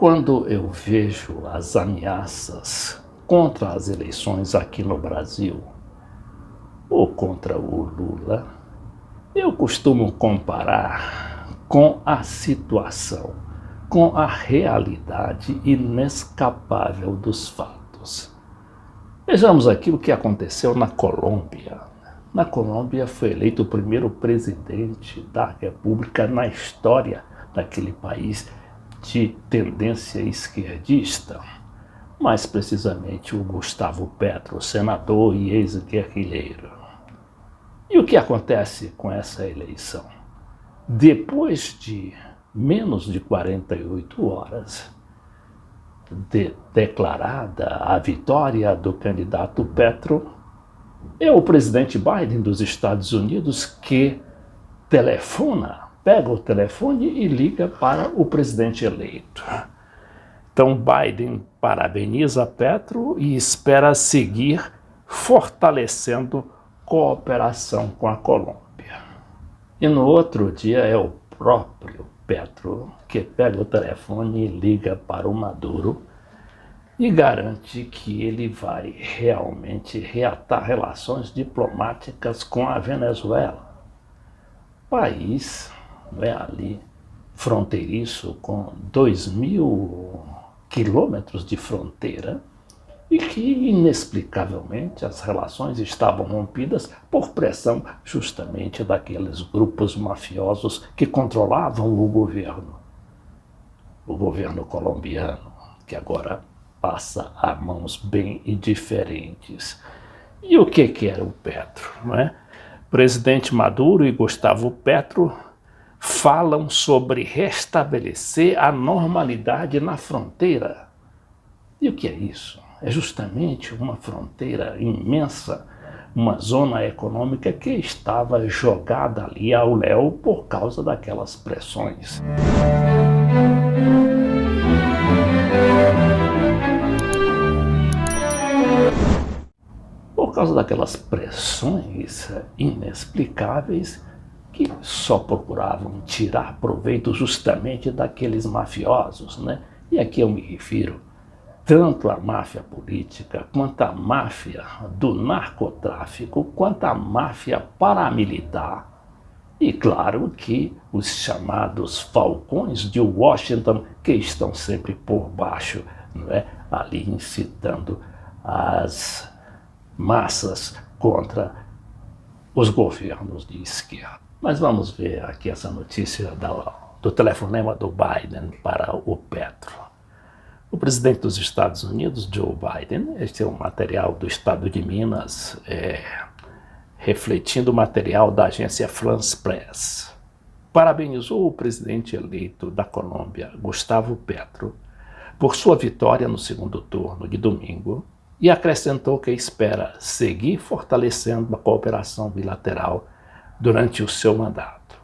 Quando eu vejo as ameaças contra as eleições aqui no Brasil, ou contra o Lula, eu costumo comparar com a situação, com a realidade inescapável dos fatos. Vejamos aqui o que aconteceu na Colômbia. Na Colômbia foi eleito o primeiro presidente da República na história daquele país de tendência esquerdista, mais precisamente o Gustavo Petro, senador e ex-guerrilheiro. E o que acontece com essa eleição? Depois de menos de 48 horas declarada a vitória do candidato Petro, é o presidente Biden dos Estados Unidos que pega o telefone e liga para o presidente eleito. Então Biden parabeniza Petro e espera seguir fortalecendo cooperação com a Colômbia. E no outro dia é o próprio Petro que pega o telefone e liga para o Maduro e garante que ele vai realmente reatar relações diplomáticas com a Venezuela. País ali fronteiriço com 2.000 quilômetros de fronteira e que inexplicavelmente as relações estavam rompidas por pressão justamente daqueles grupos mafiosos que controlavam o governo colombiano, que agora passa a mãos bem diferentes. E o que era o Petro, não é? Presidente Maduro e Gustavo Petro falam sobre restabelecer a normalidade na fronteira. E o que é isso? É justamente uma fronteira imensa, uma zona econômica que estava jogada ali ao léu por causa daquelas pressões. Por causa daquelas pressões inexplicáveis que só procuravam tirar proveito justamente daqueles mafiosos, né? E aqui eu me refiro tanto à máfia política, quanto à máfia do narcotráfico, quanto à máfia paramilitar. E claro que os chamados falcões de Washington, que estão sempre por baixo, não é? Ali incitando as massas contra os governos de esquerda. Mas vamos ver aqui essa notícia do telefonema do Biden para o Petro. O presidente dos Estados Unidos, Joe Biden, este é um material do estado de Minas, refletindo o material da agência France Press, parabenizou o presidente eleito da Colômbia, Gustavo Petro, por sua vitória no segundo turno de domingo e acrescentou que espera seguir fortalecendo a cooperação bilateral durante o seu mandato.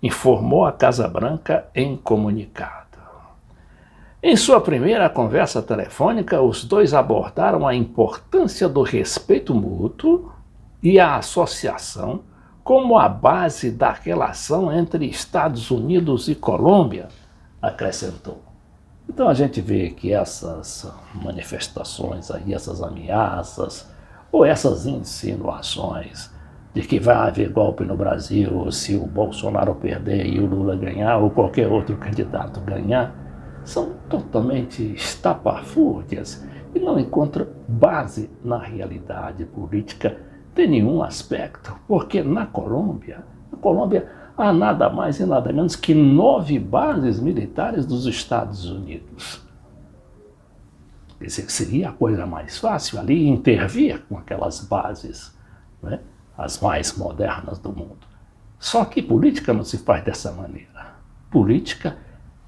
Informou a Casa Branca em comunicado. Em sua primeira conversa telefônica, os dois abordaram a importância do respeito mútuo e a associação como a base da relação entre Estados Unidos e Colômbia, acrescentou. Então a gente vê que essas manifestações aí, essas ameaças ou essas insinuações de que vai haver golpe no Brasil se o Bolsonaro perder e o Lula ganhar ou qualquer outro candidato ganhar, são totalmente estapafúrdias e não encontram base na realidade política de nenhum aspecto, porque na Colômbia há nada mais e nada menos que 9 bases militares dos Estados Unidos. Quer dizer, seria a coisa mais fácil ali intervir com aquelas bases, né, as mais modernas do mundo. Só que política não se faz dessa maneira. Política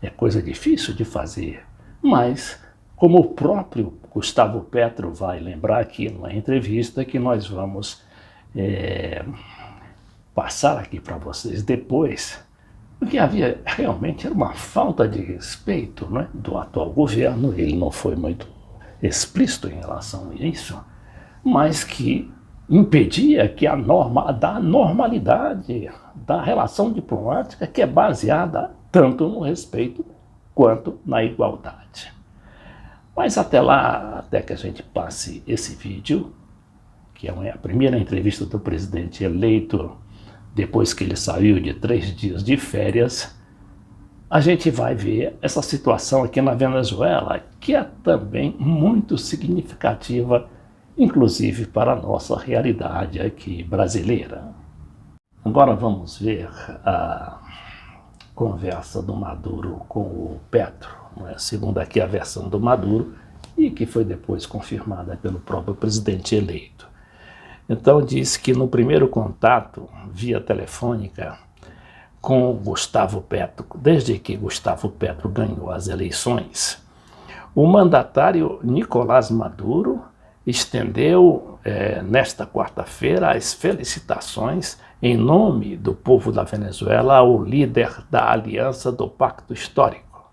é coisa difícil de fazer, mas como o próprio Gustavo Petro vai lembrar aqui numa entrevista que nós vamos passar aqui para vocês depois, porque havia realmente uma falta de respeito, né, do atual governo. Ele não foi muito explícito em relação a isso, mas que impedia que a normalidade da relação diplomática, que é baseada tanto no respeito quanto na igualdade. Mas até lá, até que a gente passe esse vídeo, que é a primeira entrevista do presidente eleito depois que ele saiu de 3 dias de férias, a gente vai ver essa situação aqui na Venezuela, que é também muito significativa, inclusive para a nossa realidade aqui brasileira. Agora vamos ver a conversa do Maduro com o Petro, né? Segundo aqui a versão do Maduro, e que foi depois confirmada pelo próprio presidente eleito. Então diz que no primeiro contato, via telefônica, com Gustavo Petro, desde que Gustavo Petro ganhou as eleições, o mandatário Nicolás Maduro estendeu nesta quarta-feira as felicitações em nome do povo da Venezuela ao líder da Aliança do Pacto Histórico,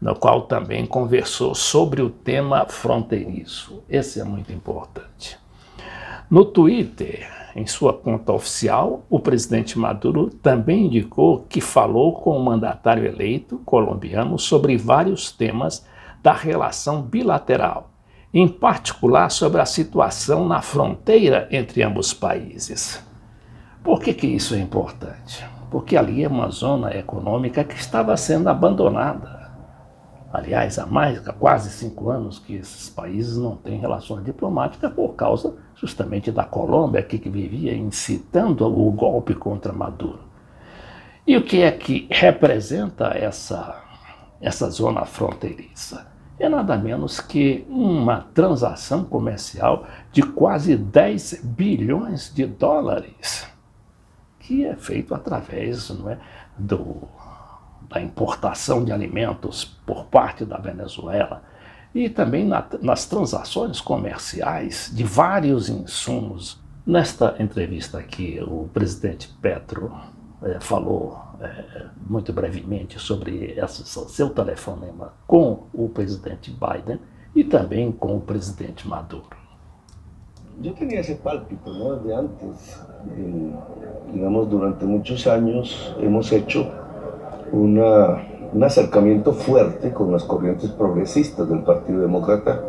no qual também conversou sobre o tema fronteiriço. Esse é muito importante. No Twitter, em sua conta oficial, o presidente Maduro também indicou que falou com o mandatário eleito colombiano sobre vários temas da relação bilateral, em particular sobre a situação na fronteira entre ambos países. Por que isso é importante? Porque ali é uma zona econômica que estava sendo abandonada. Aliás, há quase 5 anos que esses países não têm relações diplomáticas por causa justamente da Colômbia, que vivia incitando o golpe contra Maduro. E o que é que representa essa zona fronteiriça? É nada menos que uma transação comercial de quase 10 bilhões de dólares, que é feito através, não é, da importação de alimentos por parte da Venezuela e também nas transações comerciais de vários insumos. Nesta entrevista aqui, o presidente Petro falou muito brevemente sobre seu telefonema com o presidente Biden e também com o presidente Maduro. Yo tenía ese pálpito, ¿no? Desde antes, digamos, durante muchos años hemos hecho un acercamiento fuerte con las corrientes progresistas del Partido Demócrata,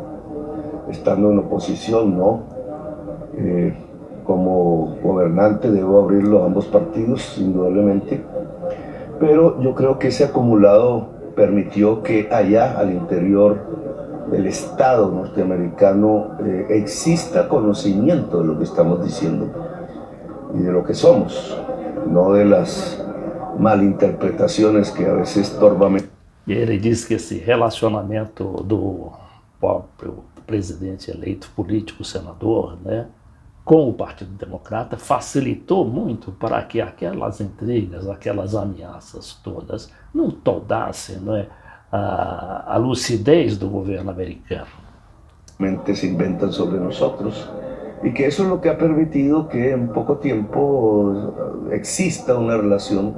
estando en oposición, ¿no? Como gobernante debo abrirlo a ambos partidos, indudablemente, pero yo creo que ese acumulado permitió que allá, al interior del Estado norteamericano, exista conocimiento de lo que estamos diciendo y de lo que somos, no de las malinterpretações que a vezes torvamente. E ele diz que esse relacionamento do próprio presidente eleito, político, senador, né, com o Partido Democrata facilitou muito para que aquelas intrigas, aquelas ameaças todas não toldassem, não é, a lucidez do governo americano. Se inventan sobre nosotros y que eso es lo que ha permitido que en poco tiempo exista una relación,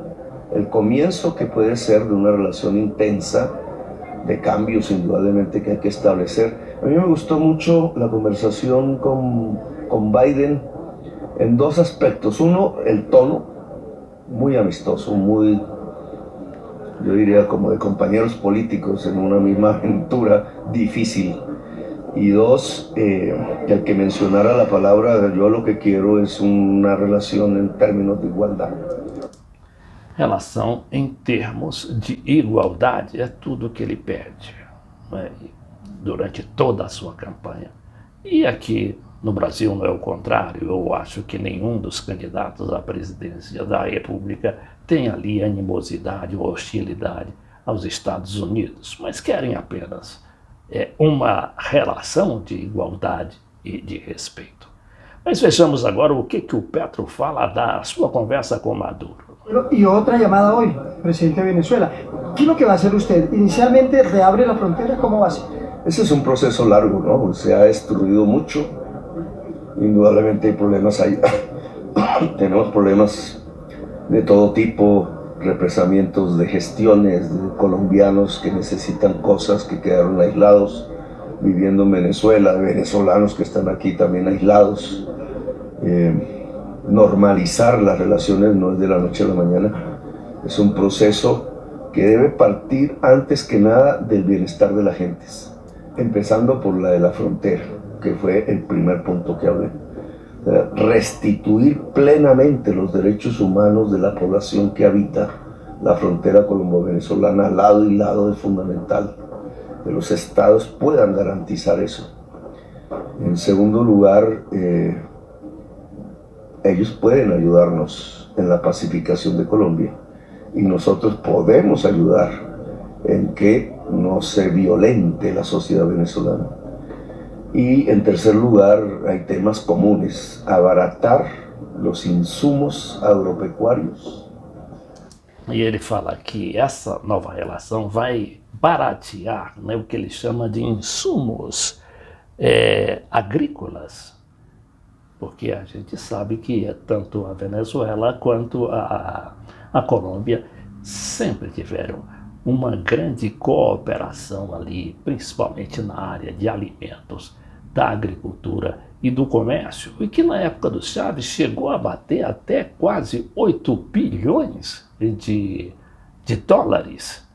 el comienzo que puede ser de una relación intensa, de cambios indudablemente que hay que establecer. A mí me gustó mucho la conversación con Biden en 2 aspectos. Uno, el tono, muy amistoso, muy, yo diría, como de compañeros políticos en una misma aventura difícil. Y 2, el que mencionara la palabra, yo lo que quiero es una relación en términos de igualdad. Relação em termos de igualdade é tudo que ele pede, né, durante toda a sua campanha. E aqui no Brasil não é o contrário. Eu acho que nenhum dos candidatos à presidência da República tem ali animosidade ou hostilidade aos Estados Unidos, mas querem apenas uma relação de igualdade e de respeito. Mas vejamos agora o que o Petro fala da sua conversa com Maduro. Y otra llamada hoy, presidente de Venezuela. ¿Qué es lo que va a hacer usted? ¿Inicialmente reabre la frontera? ¿Cómo va a ser? Ese es un proceso largo, ¿no? Se ha destruido mucho. Indudablemente hay problemas ahí. Tenemos problemas de todo tipo, represamientos de gestiones de colombianos que necesitan cosas, que quedaron aislados viviendo en Venezuela, de venezolanos que están aquí también aislados. Normalizar las relaciones no es de la noche a la mañana, es un proceso que debe partir antes que nada del bienestar de las gentes, empezando por la de la frontera, que fue el primer punto que hablé. Restituir plenamente los derechos humanos de la población que habita la frontera colombo-venezolana lado y lado es fundamental, que los estados puedan garantizar eso. En segundo lugar, ellos pueden ayudarnos en la pacificación de Colombia y nosotros podemos ayudar en que no se violente la sociedad venezolana. Y en tercer lugar, hay temas comunes: abaratar los insumos agropecuários. E ele fala que essa nova relação vai baratear, né, o que ele chama de insumos agrícolas, porque a gente sabe que tanto a Venezuela quanto a Colômbia sempre tiveram uma grande cooperação ali, principalmente na área de alimentos, da agricultura e do comércio, e que na época do Chávez chegou a bater até quase 8 bilhões de dólares.